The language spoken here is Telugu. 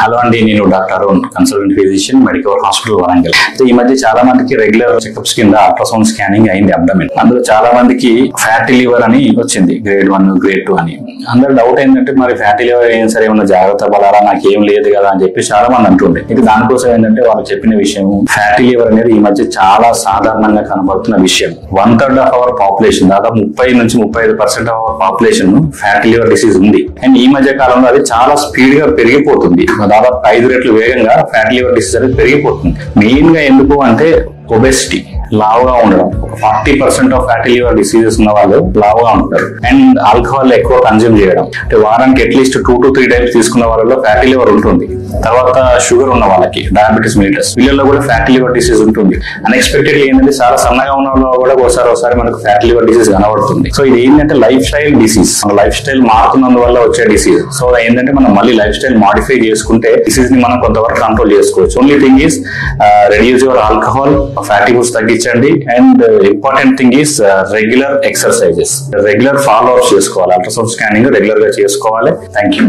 హలో అండి, నేను doctor Arun, consultant physician, medical hospital Warangal. ఈ మధ్య చాలా మందికి రెగ్యులర్ చెకప్స్ కింద అల్ట్రాసౌండ్ స్కానింగ్ అయింది అబ్డమిన్. అందులో చాలా మందికి ఫ్యాటీ లివర్ అని వచ్చింది, గ్రేడ్ 1 గ్రేడ్ 2 అని. అందరూ డౌట్ ఏంటంటే మరి ఫ్యాటీ లివర్ ఏం సరే ఏమన్నా జాగ్రత్త పడాలా, నాకేం లేదు కదా అని చెప్పి చాలా మంది అంటుండే. ఇది దానికోసం ఏంటంటే వాళ్ళు చెప్పిన విషయం, ఫ్యాటీ లివర్ అనేది ఈ మధ్య చాలా సాధారణంగా కనబడుతున్న విషయం. 1/3 ఆఫ్ అవర్ పాపులేషన్, దాదాపు 30 నుంచి 35% of our population fatty liver disease ఉంది. అండ్ ఈ మధ్య కాలంలో అది చాలా స్పీడ్ గా పెరిగిపోతుంది. దాదాపు 5 రెట్లు వేగంగా ఫ్యాటీ లివర్ డిసీజ్ అనేది పెరిగిపోతుంది. మెయిన్ గా ఎందుకు అంటే ఒబెసిటీ, లావుగా ఉండడం. 40% ఆఫ్ ఫ్యాటీ లివర్ డిసీజెస్ ఉన్న వాళ్ళు లావుగా ఉంటారు. అండ్ ఆల్కహాల్ ఎక్కువ కన్జ్యూమ్ చేయడం, అంటే వారానికి అట్లీస్ట్ 2 to 3 టైమ్స్ తీసుకున్న వాళ్ళలో ఫ్యాటీ లివర్ ఉంటుంది. తర్వాత షుగర్ ఉన్న వాళ్ళకి, డయాబెటీస్ మిలిటస్, వీళ్ళలో కూడా ఫ్యాటీ లివర్ డిసీజ్ ఉంటుంది. అన్ఎక్స్పెక్టెడ్లీ ఏంటంటే చాలా సన్నగా ఉన్న వాళ్ళు కూడా ఒకసారి మనకు ఫ్యాటీ లివర్ డిసీజ్ కనబడుతుంది. సో ఇది ఏంటంటే లైఫ్ స్టైల్ డిసీజ్. మన లైఫ్ స్టైల్ మారుతున్నందువల్ల వచ్చే డిసీజ్. సో ఏంటంటే మనం మళ్ళీ లైఫ్ స్టైల్ మాడిఫై చేసుకుంటే డిసీజ్ ని మనం కొంతవరకు కంట్రోల్ చేసుకోవచ్చు. Only thing is reduce your alcohol, fatty foods తగ్గించండి. And important thing is regular exercises, regular follow ups చేసుకోవాలి. అల్ట్రాసౌండ్ స్కానింగ్ రెగ్యులర్ గా చేసుకోవాలి. Thank you.